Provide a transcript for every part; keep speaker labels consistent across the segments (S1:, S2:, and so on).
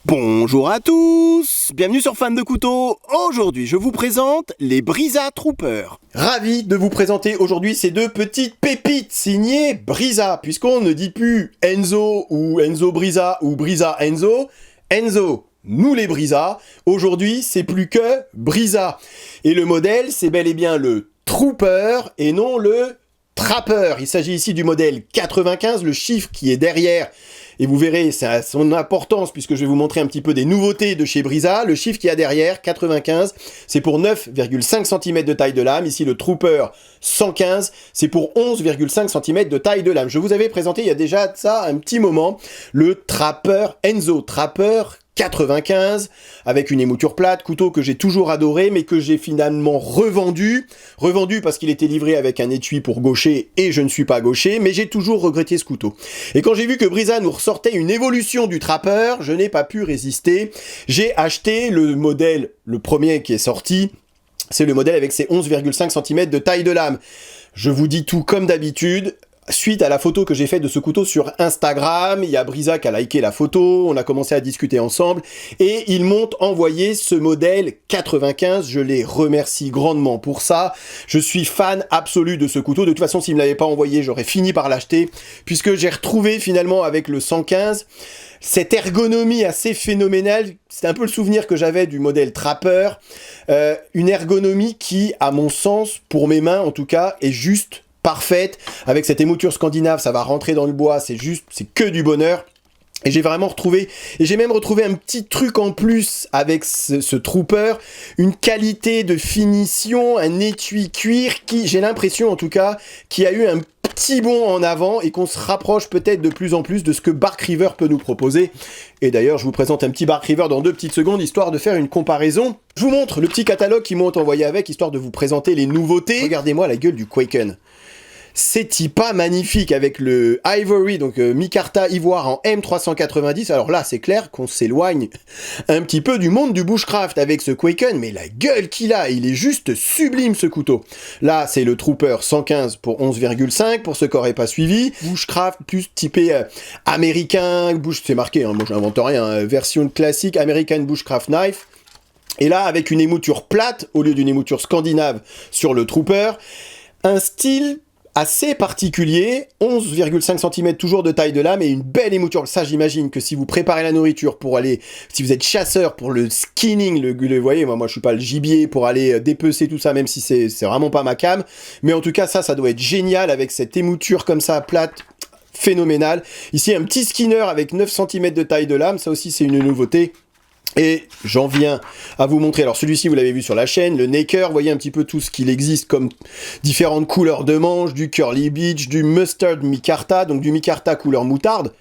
S1: Bonjour à tous, bienvenue sur Fan de Couteaux. Aujourd'hui, je vous présente les Brisa Troopers. Ravi de vous présenter aujourd'hui ces deux petites pépites signées Brisa, puisqu'on ne dit plus Enzo ou Enzo Brisa ou Brisa Enzo. Enzo, nous les Brisa. Aujourd'hui, c'est plus que Brisa. Et le modèle, c'est bel et bien le Trooper et non le Trapper. Il s'agit ici du modèle 95, le chiffre qui est derrière. Et vous verrez, ça a son importance puisque je vais vous montrer un petit peu des nouveautés de chez Brisa. Le chiffre qu'il y a derrière, 95, c'est pour 9,5 cm de taille de lame. Ici, le Trooper 115, c'est pour 11,5 cm de taille de lame. Je vous avais présenté il y a déjà ça un petit moment, le Trapper Enzo. Trapper 95, avec une émouture plate, couteau que j'ai toujours adoré, mais que j'ai finalement revendu. Revendu parce qu'il était livré avec un étui pour gaucher, et je ne suis pas gaucher, mais j'ai toujours regretté ce couteau. Et quand j'ai vu que Brisa nous ressortait une évolution du Trapper, je n'ai pas pu résister. J'ai acheté le modèle, le premier qui est sorti, c'est le modèle avec ses 11,5 cm de taille de lame. Je vous dis tout comme d'habitude. Suite à la photo que j'ai faite de ce couteau sur Instagram, il y a Brisa qui a liké la photo, on a commencé à discuter ensemble, et ils m'ont envoyé ce modèle 95, je les remercie grandement pour ça. Je suis fan absolu de ce couteau, de toute façon s'ils ne me l'avaient pas envoyé, j'aurais fini par l'acheter, puisque j'ai retrouvé finalement avec le 115, cette ergonomie assez phénoménale, c'est un peu le souvenir que j'avais du modèle Trapper, une ergonomie qui, à mon sens, pour mes mains en tout cas, est juste parfaite, avec cette émouture scandinave, ça va rentrer dans le bois, c'est que du bonheur. Et j'ai vraiment retrouvé, et j'ai même retrouvé un petit truc en plus avec ce Trooper, une qualité de finition, un étui cuir qui, j'ai l'impression en tout cas, qui a eu un petit bond en avant et qu'on se rapproche peut-être de plus en plus de ce que Bark River peut nous proposer. Et d'ailleurs, je vous présente un petit Bark River dans 2 petites secondes, histoire de faire une comparaison. Je vous montre le petit catalogue qu'ils m'ont envoyé avec, histoire de vous présenter les nouveautés. Regardez-moi la gueule du Kwaken. C'est pas magnifique avec le Ivory, donc micarta ivoire en M390. Alors là, c'est clair qu'on s'éloigne un petit peu du monde du bushcraft avec ce Kwaken, mais la gueule qu'il a, il est juste sublime ce couteau. Là, c'est le Trooper 115 pour 11,5 pour ceux qui n'auraient pas suivi. Bushcraft plus typé américain, c'est marqué, hein, moi j'invente rien, version classique American Bushcraft Knife. Et là, avec une émouture plate au lieu d'une émouture scandinave sur le Trooper, un style assez particulier, 11,5 cm toujours de taille de lame et une belle émouture. Ça, j'imagine que si vous préparez la nourriture pour aller, si vous êtes chasseur pour le skinning, vous voyez, moi je suis pas le gibier pour aller dépecer tout ça, même si c'est vraiment pas ma came, mais en tout cas ça doit être génial avec cette émouture comme ça, plate, phénoménale. Ici, un petit skinner avec 9 cm de taille de lame, ça aussi c'est une nouveauté. Et j'en viens à vous montrer, alors celui-ci vous l'avez vu sur la chaîne, le Naker, vous voyez un petit peu tout ce qu'il existe comme différentes couleurs de manches, du Curly Beach, du Mustard Micarta, donc du Micarta couleur moutarde.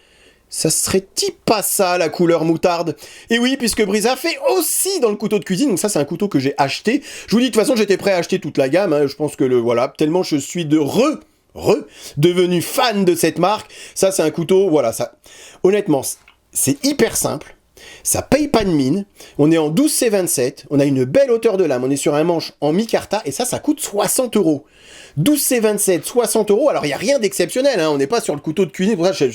S1: Ça serait-il pas ça la couleur moutarde? Et oui, puisque Brisa fait aussi dans le couteau de cuisine, donc ça c'est un couteau que j'ai acheté. Je vous dis de toute façon j'étais prêt à acheter toute la gamme, hein. Je pense que voilà, tellement je suis devenu fan de cette marque. Ça c'est un couteau, voilà, ça, honnêtement, c'est hyper simple. Ça paye pas de mine, on est en 12C27, on a une belle hauteur de lame, on est sur un manche en micarta, et ça coûte 60 €. 12C27, 60 €, alors il n'y a rien d'exceptionnel, hein, on n'est pas sur le couteau de cuisine, pour ça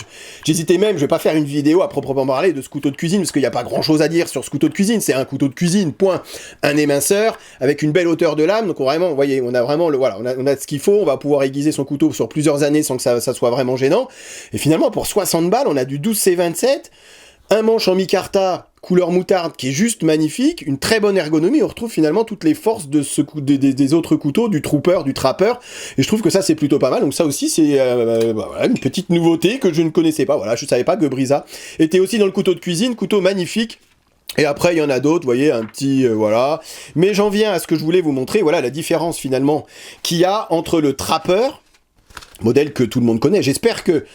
S1: j'hésitais même, je vais pas faire une vidéo à proprement parler de ce couteau de cuisine, parce qu'il n'y a pas grand chose à dire sur ce couteau de cuisine, c'est un couteau de cuisine, point. Un éminceur, avec une belle hauteur de lame, donc vraiment, vous voyez, on a vraiment, on a ce qu'il faut, on va pouvoir aiguiser son couteau sur plusieurs années sans que ça soit vraiment gênant, et finalement pour 60 balles, on a du 12C27, un manche en micarta couleur moutarde qui est juste magnifique, une très bonne ergonomie, on retrouve finalement toutes les forces de des autres couteaux, du Trooper, du Trapper, et je trouve que ça c'est plutôt pas mal, donc ça aussi c'est voilà, une petite nouveauté que je ne connaissais pas, voilà, je savais pas que Brisa était aussi dans le couteau de cuisine, couteau magnifique. Et après, il y en a d'autres, vous voyez, un petit, voilà. Mais j'en viens à ce que je voulais vous montrer, voilà, la différence finalement qu'il y a entre le Trapper, modèle que tout le monde connaît, j'espère que...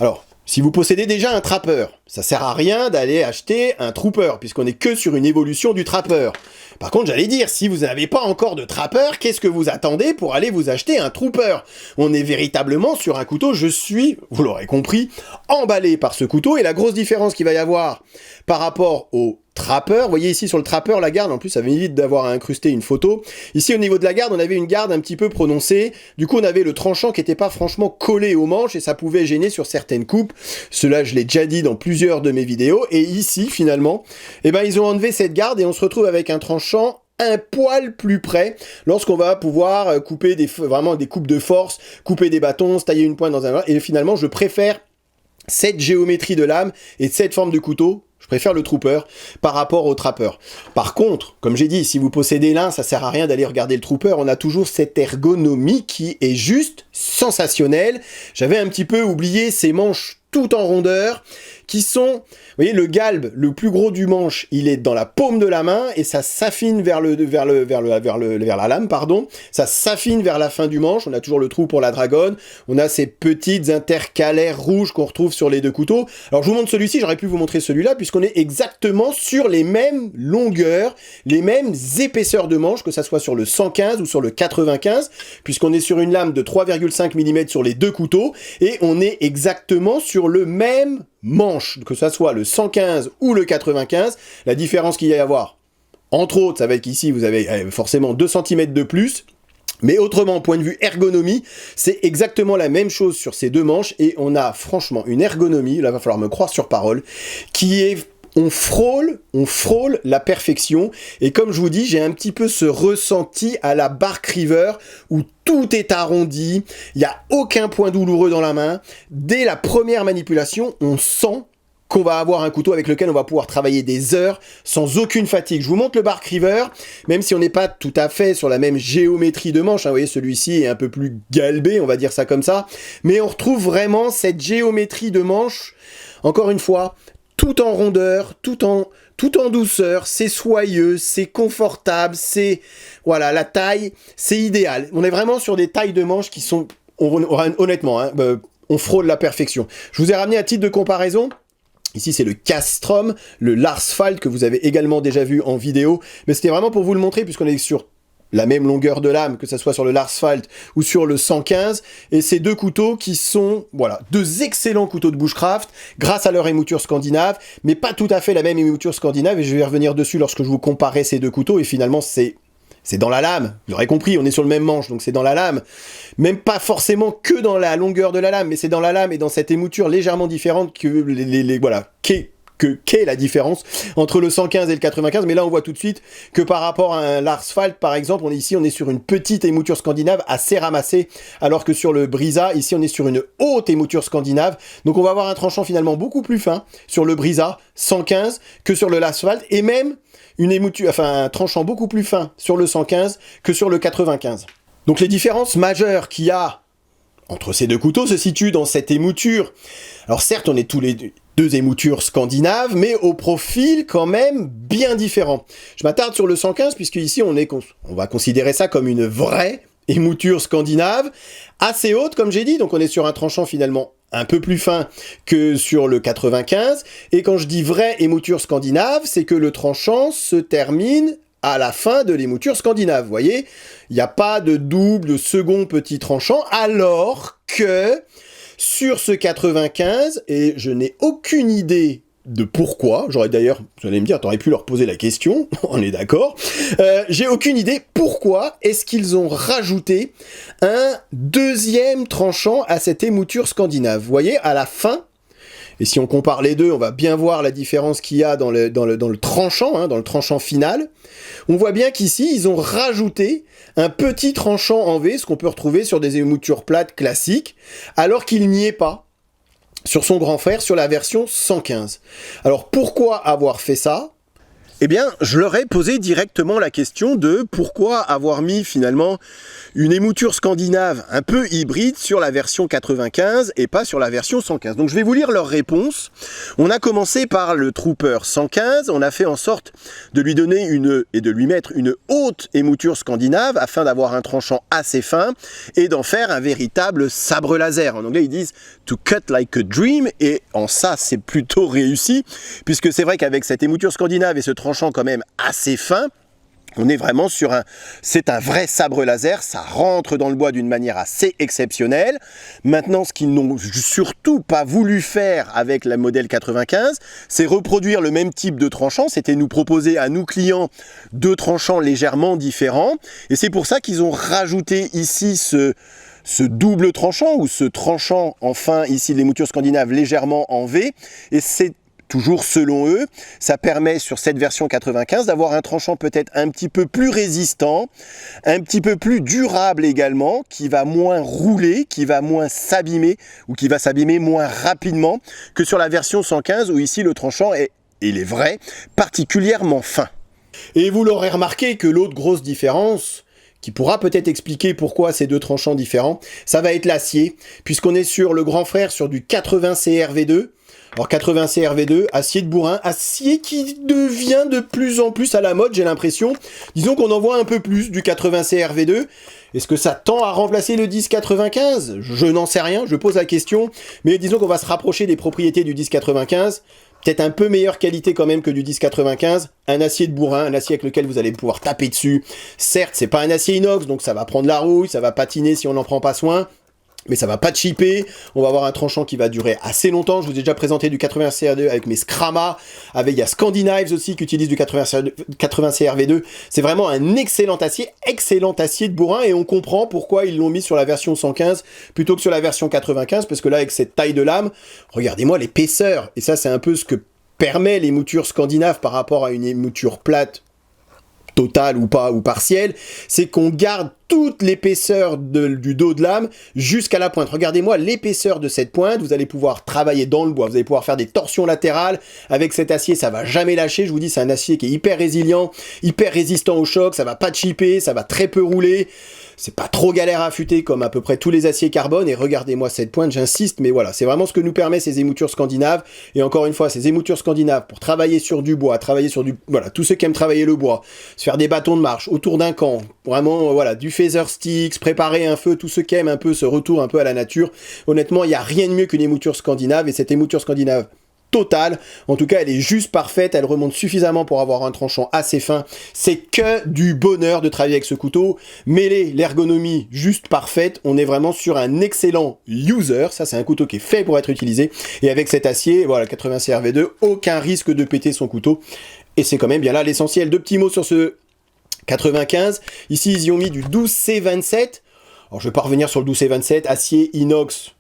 S1: Alors, si vous possédez déjà un Trapper, ça sert à rien d'aller acheter un Trooper, puisqu'on est que sur une évolution du Trapper. Par contre, j'allais dire, si vous n'avez pas encore de Trapper, qu'est-ce que vous attendez pour aller vous acheter un Trooper? On est véritablement sur un couteau, je suis, vous l'aurez compris, emballé par ce couteau, et la grosse différence qu'il va y avoir par rapport au Trapper. Vous voyez ici sur le Trapper, la garde, en plus ça m'évite d'avoir à incruster une photo. Ici au niveau de la garde, on avait une garde un petit peu prononcée. Du coup on avait le tranchant qui n'était pas franchement collé au manche et ça pouvait gêner sur certaines coupes. Cela je l'ai déjà dit dans plusieurs de mes vidéos. Et ici finalement, eh ben, ils ont enlevé cette garde et on se retrouve avec un tranchant un poil plus près lorsqu'on va pouvoir couper vraiment des coupes de force, couper des bâtons, se tailler une pointe dans un... Et finalement je préfère cette géométrie de lame et cette forme de couteau. Je préfère le Trooper par rapport au Trapper. Par contre, comme j'ai dit, si vous possédez l'un, ça sert à rien d'aller regarder le Trooper. On a toujours cette ergonomie qui est juste sensationnelle. J'avais un petit peu oublié ces manches tout en rondeur qui sont... Vous voyez, le galbe, le plus gros du manche, il est dans la paume de la main et ça s'affine vers la lame, pardon. Ça s'affine vers la fin du manche. On a toujours le trou pour la dragonne. On a ces petites intercalaires rouges qu'on retrouve sur les deux couteaux. Alors, je vous montre celui-ci. J'aurais pu vous montrer celui-là puisqu'on est exactement sur les mêmes longueurs, les mêmes épaisseurs de manche, que ça soit sur le 115 ou sur le 95, puisqu'on est sur une lame de 3,5 mm sur les deux couteaux et on est exactement sur le même manche, que ça soit le 115 ou le 95, la différence qu'il y a à avoir, entre autres, ça va être qu'ici, vous avez forcément 2 cm de plus, mais autrement, point de vue ergonomie, c'est exactement la même chose sur ces deux manches, et on a franchement une ergonomie, là, il va falloir me croire sur parole, qui est... On frôle la perfection, et comme je vous dis, j'ai un petit peu ce ressenti à la Bark River, où tout est arrondi, il n'y a aucun point douloureux dans la main. Dès la première manipulation, on sent qu'on va avoir un couteau avec lequel on va pouvoir travailler des heures sans aucune fatigue. Je vous montre le Bark River, même si on n'est pas tout à fait sur la même géométrie de manche, hein, vous voyez, celui-ci est un peu plus galbé, on va dire ça comme ça, mais on retrouve vraiment cette géométrie de manche, encore une fois, tout en rondeur, tout en douceur, c'est soyeux, c'est confortable, c'est... Voilà, la taille, c'est idéal. On est vraiment sur des tailles de manches qui sont... honnêtement, hein, on frôle la perfection. Je vous ai ramené à titre de comparaison... Ici, c'est le Castrum, le Larsfalt, que vous avez également déjà vu en vidéo. Mais c'était vraiment pour vous le montrer, puisqu'on est sur la même longueur de lame, que ce soit sur le Larsfalt ou sur le 115, et ces deux couteaux qui sont, voilà, deux excellents couteaux de bushcraft, grâce à leur émouture scandinave, mais pas tout à fait la même émouture scandinave, et je vais revenir dessus lorsque je vous comparerai ces deux couteaux, et finalement, c'est dans la lame, vous l'aurez compris, on est sur le même manche, donc c'est dans la lame, même pas forcément que dans la longueur de la lame, mais c'est dans la lame et dans cette émouture légèrement différente que voilà, qu'est la différence entre le 115 et le 95, mais là on voit tout de suite que par rapport à un Larsfalt par exemple, on est sur une petite émouture scandinave assez ramassée, alors que sur le Brisa, ici on est sur une haute émouture scandinave, donc on va avoir un tranchant finalement beaucoup plus fin sur le Brisa 115 que sur le Larsfalt, et même un tranchant beaucoup plus fin sur le 115 que sur le 95. Donc les différences majeures qu'il y a entre ces deux couteaux se situent dans cette émouture. Alors certes, on est tous les deux émoutures scandinaves, mais au profil quand même bien différent. Je m'attarde sur le 115, puisque ici on va considérer ça comme une vraie émouture scandinave, assez haute comme j'ai dit, donc on est sur un tranchant finalement un peu plus fin que sur le 95, et quand je dis vraie émouture scandinave, c'est que le tranchant se termine à la fin de l'émouture scandinave, vous voyez, il n'y a pas de double, de second petit tranchant, alors que sur ce 95, et je n'ai aucune idée de pourquoi, j'aurais d'ailleurs, vous allez me dire, t'aurais pu leur poser la question, on est d'accord, j'ai aucune idée pourquoi est-ce qu'ils ont rajouté un deuxième tranchant à cette émouture scandinave. Vous voyez, à la fin, et si on compare les deux, on va bien voir la différence qu'il y a dans le tranchant, hein, dans le tranchant final. On voit bien qu'ici, ils ont rajouté un petit tranchant en V, ce qu'on peut retrouver sur des émoutures plates classiques, alors qu'il n'y est pas sur son grand frère, sur la version 115. Alors pourquoi avoir fait ça ? Eh bien, je leur ai posé directement la question de pourquoi avoir mis finalement une émouture scandinave un peu hybride sur la version 95 et pas sur la version 115. Donc je vais vous lire leur réponse. On a commencé par le Trooper 115, on a fait en sorte de lui donner et de lui mettre une haute émouture scandinave afin d'avoir un tranchant assez fin et d'en faire un véritable sabre laser. En anglais ils disent to cut like a dream, et en ça c'est plutôt réussi, puisque c'est vrai qu'avec cette émouture scandinave et ce tranchant quand même assez fin, On est vraiment c'est un vrai sabre laser, ça rentre dans le bois d'une manière assez exceptionnelle. Maintenant, ce qu'ils n'ont surtout pas voulu faire avec la modèle 95, c'est reproduire le même type de tranchant, c'était nous proposer à nous clients deux tranchants légèrement différents. Et c'est pour ça qu'ils ont rajouté ici ce double tranchant, ou ce tranchant, enfin, ici les moutures scandinaves légèrement en V, et c'est toujours selon eux, ça permet sur cette version 95 d'avoir un tranchant peut-être un petit peu plus résistant, un petit peu plus durable également, qui va moins rouler, qui va moins s'abîmer, ou qui va s'abîmer moins rapidement que sur la version 115 où ici le tranchant est, il est vrai, particulièrement fin. Et vous l'aurez remarqué que l'autre grosse différence, qui pourra peut-être expliquer pourquoi ces deux tranchants différents, ça va être l'acier, puisqu'on est sur le grand frère sur du 80 CRV2. Alors 80 CRV2, acier de bourrin, acier qui devient de plus en plus à la mode, j'ai l'impression. Disons qu'on en voit un peu plus du 80 CRV2. Est-ce que ça tend à remplacer le 1095 ? Je n'en sais rien, je pose la question. Mais disons qu'on va se rapprocher des propriétés du 1095. Peut-être un peu meilleure qualité quand même que du 1095. Un acier de bourrin, un acier avec lequel vous allez pouvoir taper dessus. Certes, c'est pas un acier inox, donc ça va prendre la rouille, ça va patiner si on n'en prend pas soin. Mais ça va pas chipper, on va avoir un tranchant qui va durer assez longtemps. Je vous ai déjà présenté du 80 CR2 avec mes Scrama, il y a Scandinaves aussi qui utilise du 80 CRV2. C'est vraiment un excellent acier de bourrin, et on comprend pourquoi ils l'ont mis sur la version 115 plutôt que sur la version 95, parce que là, avec cette taille de lame, regardez-moi l'épaisseur. Et ça, c'est un peu ce que permet les moutures scandinaves par rapport à une mouture plate, totale ou pas, ou partielle, c'est qu'on garde toute l'épaisseur du dos de lame jusqu'à la pointe. Regardez-moi l'épaisseur de cette pointe, vous allez pouvoir travailler dans le bois, vous allez pouvoir faire des torsions latérales avec cet acier, ça va jamais lâcher. Je vous dis, c'est un acier qui est hyper résilient, hyper résistant au choc, ça va pas chipper, ça va très peu rouler. C'est pas trop galère à affûter comme à peu près tous les aciers carbone, et regardez-moi cette pointe, j'insiste, mais voilà, c'est vraiment ce que nous permet ces émoutures scandinaves. Et encore une fois, ces émoutures scandinaves pour travailler sur du bois, travailler sur voilà, tous ceux qui aiment travailler le bois, se faire des bâtons de marche autour d'un camp, vraiment, voilà, du phaser sticks, préparer un feu, tous ceux qui aiment un peu ce retour un peu à la nature. Honnêtement, il n'y a rien de mieux qu'une émouture scandinave, et cette émouture scandinave totale, en tout cas elle est juste parfaite, elle remonte suffisamment pour avoir un tranchant assez fin. C'est que du bonheur de travailler avec ce couteau. Mêler l'ergonomie juste parfaite, on est vraiment sur un excellent user. Ça, c'est un couteau qui est fait pour être utilisé, et avec cet acier, voilà, 80 CRV2, aucun risque de péter son couteau, et c'est quand même bien là l'essentiel. Deux petits mots sur ce 95, ici ils y ont mis du 12C27. Alors je vais pas revenir sur le 12C27, acier inox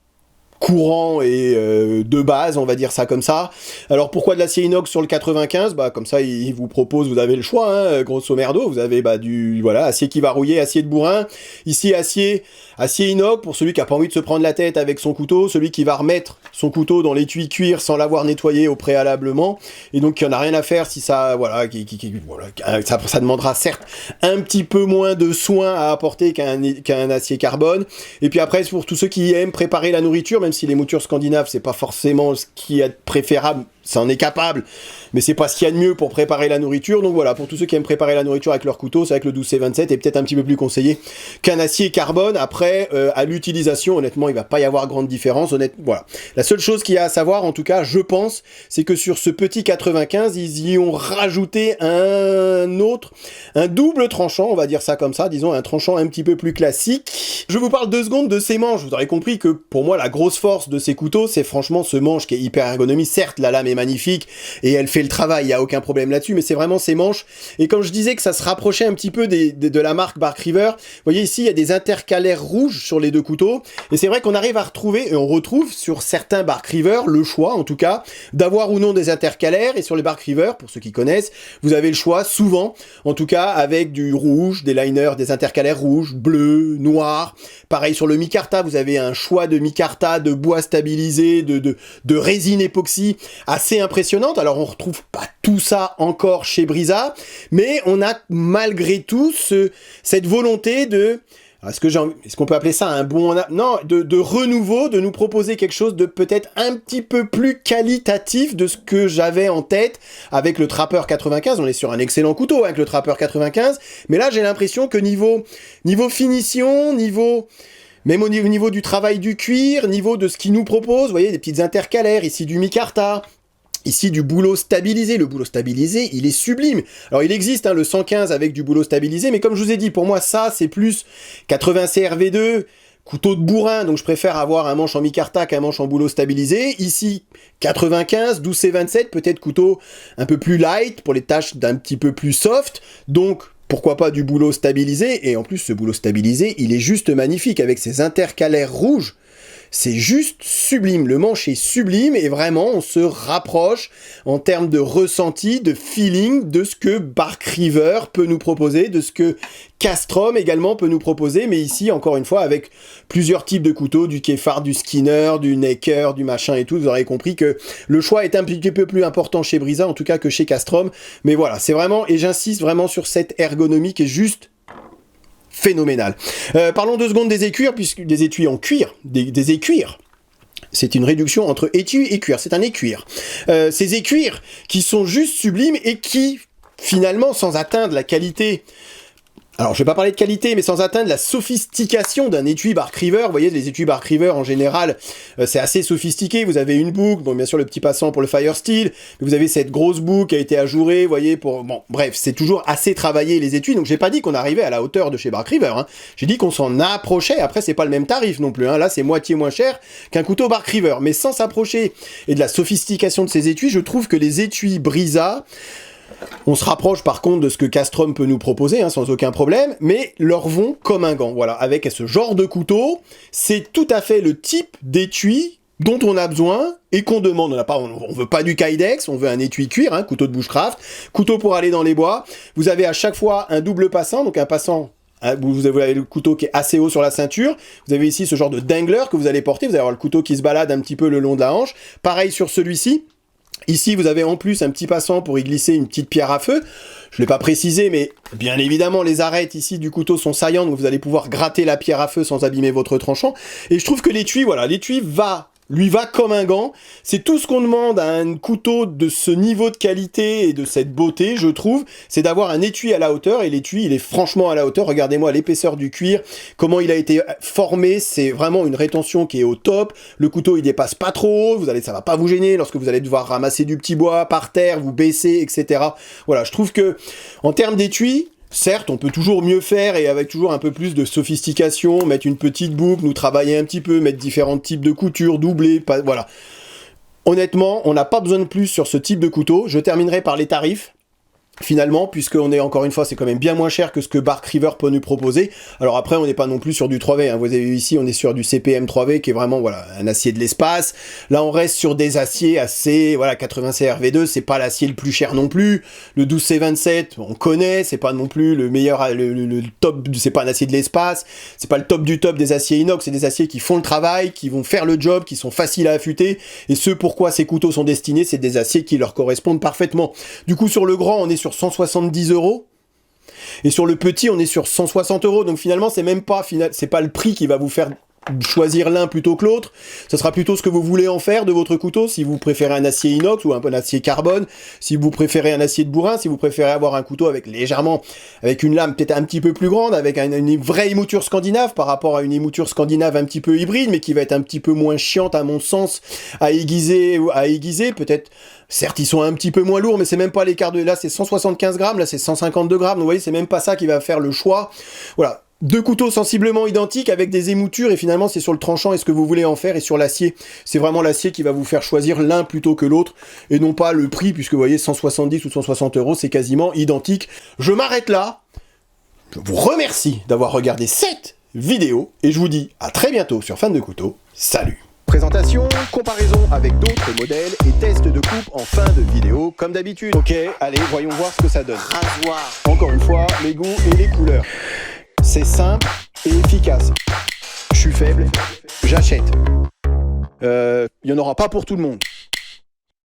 S1: courant et de base, on va dire ça comme ça. Alors pourquoi de l'acier inox sur le 95 ? Comme ça, il vous propose, vous avez le choix, hein, grosso merdo, vous avez du acier qui va rouiller, acier de bourrin. Ici, acier inox pour celui qui a pas envie de se prendre la tête avec son couteau, celui qui va remettre son couteau dans l'étui cuir sans l'avoir nettoyé au préalablement, et donc il n'y en a rien à faire si ça, ça demandera certes un petit peu moins de soins à apporter qu'un acier carbone. Et puis après, pour tous ceux qui aiment préparer la nourriture, même si les moutures scandinaves, c'est pas forcément ce qui est préférable, ça en est capable, mais c'est pas ce qu'il y a de mieux pour préparer la nourriture. Donc voilà, pour tous ceux qui aiment préparer la nourriture avec leur couteau, c'est vrai que le 12C27 est peut-être un petit peu plus conseillé qu'un acier carbone. Après, à l'utilisation, honnêtement, il va pas y avoir grande différence. Voilà. La seule chose qu'il y a à savoir, en tout cas, je pense, c'est que sur ce petit 95, ils y ont rajouté un double tranchant, on va dire ça comme ça, disons un tranchant un petit peu plus classique. Je vous parle 2 secondes de ces manches. Vous aurez compris que pour moi, la grosse force de ces couteaux, c'est franchement ce manche qui est hyper ergonomique. Certes, la lame est magnifique et elle fait le travail, il n'y a aucun problème là-dessus, mais c'est vraiment ces manches. Et comme je disais que ça se rapprochait un petit peu de la marque Bark River, vous voyez ici, il y a des intercalaires rouges sur les deux couteaux, et c'est vrai qu'on arrive à retrouver, et on retrouve sur certains Bark River, le choix, en tout cas, d'avoir ou non des intercalaires. Et sur les Bark River, pour ceux qui connaissent, vous avez le choix, souvent, en tout cas, avec du rouge, des liners, des intercalaires rouges, bleus, noirs. Pareil sur le micarta, vous avez un choix de micarta, de bois stabilisé, de résine époxy, assez impressionnante. Alors on retrouve pas tout ça encore chez Brisa, mais on a malgré tout cette volonté de... Est-ce qu'on peut appeler ça un bon... Non, de renouveau, de nous proposer quelque chose de peut-être un petit peu plus qualitatif de ce que j'avais en tête avec le Trapper 95. On est sur un excellent couteau avec le Trapper 95, mais là j'ai l'impression que niveau finition, même au niveau du travail du cuir, niveau de ce qu'il nous propose, vous voyez, des petites intercalaires, ici du micarta, ici du bouleau stabilisé. Le bouleau stabilisé, il est sublime. Alors il existe le 115 avec du bouleau stabilisé, mais comme je vous ai dit, pour moi ça c'est plus 80 CRV2, couteau de bourrin, donc je préfère avoir un manche en micarta qu'un manche en bouleau stabilisé. Ici 95, 12C27, peut-être couteau un peu plus light pour les tâches d'un petit peu plus soft, donc pourquoi pas du bouleau stabilisé. Et en plus ce bouleau stabilisé, il est juste magnifique avec ses intercalaires rouges. C'est juste sublime, le manche est sublime et vraiment on se rapproche en termes de ressenti, de feeling de ce que Bark River peut nous proposer, de ce que Castrom également peut nous proposer, mais ici encore une fois avec plusieurs types de couteaux, du Kefar, du Skinner, du Necker, du machin et tout, vous aurez compris que le choix est un petit peu plus important chez Brisa en tout cas que chez Castrom, mais voilà, c'est vraiment, et j'insiste vraiment sur cette ergonomie qui est juste phénoménal. Parlons 2 secondes des écuires, puisque des étuis en cuir, des écuires. C'est une réduction entre étui et cuir, c'est un écuire. Ces écuires qui sont juste sublimes et qui, finalement, sans atteindre la qualité... Alors, je vais pas parler de qualité, mais sans atteindre la sophistication d'un étui Bark River. Vous voyez, les étuis Bark River, en général, c'est assez sophistiqué. Vous avez une boucle, bon, bien sûr, le petit passant pour le Fire Steel, mais vous avez cette grosse boucle qui a été ajourée, vous voyez, pour... Bon, bref, c'est toujours assez travaillé, les étuis. Donc, j'ai pas dit qu'on arrivait à la hauteur de chez Bark River, hein. J'ai dit qu'on s'en approchait. Après, c'est pas le même tarif non plus, hein. Là, c'est moitié moins cher qu'un couteau Bark River. Mais sans s'approcher et de la sophistication de ces étuis, je trouve que les étuis Brisa... On se rapproche par contre de ce que Castrom peut nous proposer, hein, sans aucun problème, mais leur vont comme un gant. Voilà, avec ce genre de couteau, c'est tout à fait le type d'étui dont on a besoin et qu'on demande. On veut pas du Kydex, on veut un étui cuir, hein, couteau de bushcraft, couteau pour aller dans les bois. Vous avez à chaque fois un double passant, donc un passant... Vous avez le couteau qui est assez haut sur la ceinture. Vous avez ici ce genre de dangler que vous allez porter. Vous allez avoir le couteau qui se balade un petit peu le long de la hanche. Pareil sur celui-ci. Ici, vous avez en plus un petit passant pour y glisser une petite pierre à feu. Je ne l'ai pas précisé, mais bien évidemment, les arêtes ici du couteau sont saillantes, donc vous allez pouvoir gratter la pierre à feu sans abîmer votre tranchant. Et je trouve que l'étui, voilà, l'étui lui va comme un gant. C'est tout ce qu'on demande à un couteau de ce niveau de qualité et de cette beauté, je trouve, c'est d'avoir un étui à la hauteur, et l'étui, il est franchement à la hauteur. Regardez-moi l'épaisseur du cuir, comment il a été formé, c'est vraiment une rétention qui est au top. Le couteau, il dépasse pas trop haut, ça va pas vous gêner lorsque vous allez devoir ramasser du petit bois par terre, vous baisser, etc. Voilà, je trouve que, en termes d'étui, certes, on peut toujours mieux faire et avec toujours un peu plus de sophistication, mettre une petite boucle, nous travailler un petit peu, mettre différents types de coutures, doubler, voilà. Honnêtement, on n'a pas besoin de plus sur ce type de couteau. Je terminerai par les tarifs. Finalement, puisqu'on est encore une fois, c'est quand même bien moins cher que ce que Bark River peut nous proposer. Alors après, on n'est pas non plus sur du 3V, hein. Vous avez vu ici, on est sur du CPM 3V qui est vraiment, voilà, un acier de l'espace. Là, on reste sur des aciers assez, voilà, 80 CRV2, c'est pas l'acier le plus cher non plus. Le 12C27, on connaît, c'est pas non plus le meilleur, le top, c'est pas un acier de l'espace, c'est pas le top du top des aciers inox, c'est des aciers qui font le travail, qui vont faire le job, qui sont faciles à affûter. Et ce pourquoi ces couteaux sont destinés, c'est des aciers qui leur correspondent parfaitement. Du coup, sur le grand, on est sur 170 €. Et sur le petit, on est sur 160 €. Donc finalement, c'est pas le prix qui va vous faire choisir l'un plutôt que l'autre. Ce sera plutôt ce que vous voulez en faire de votre couteau. Si vous préférez un acier inox ou un acier carbone, si vous préférez un acier de bourrin, si vous préférez avoir un couteau avec une lame peut-être un petit peu plus grande, avec une vraie émouture scandinave par rapport à une émouture scandinave un petit peu hybride, mais qui va être un petit peu moins chiante à mon sens à aiguiser. Peut-être, certes, ils sont un petit peu moins lourds, mais c'est même pas l'écart de... Là, c'est 175 grammes, là, c'est 152 grammes. Donc, vous voyez, c'est même pas ça qui va faire le choix. Voilà. 2 couteaux sensiblement identiques avec des émoutures, et finalement c'est sur le tranchant et ce que vous voulez en faire, et sur l'acier. C'est vraiment l'acier qui va vous faire choisir l'un plutôt que l'autre, et non pas le prix, puisque vous voyez 170 ou 160 €, c'est quasiment identique. Je m'arrête là. Je vous remercie d'avoir regardé cette vidéo, et je vous dis à très bientôt sur Fan de Couteaux. Salut! Présentation, comparaison avec d'autres modèles et test de coupe en fin de vidéo, comme d'habitude. Ok, allez, voyons voir ce que ça donne. Rasoir. Encore une fois, les goûts et les couleurs. C'est simple et efficace. Je suis faible, j'achète. Il n'y en aura pas pour tout le monde.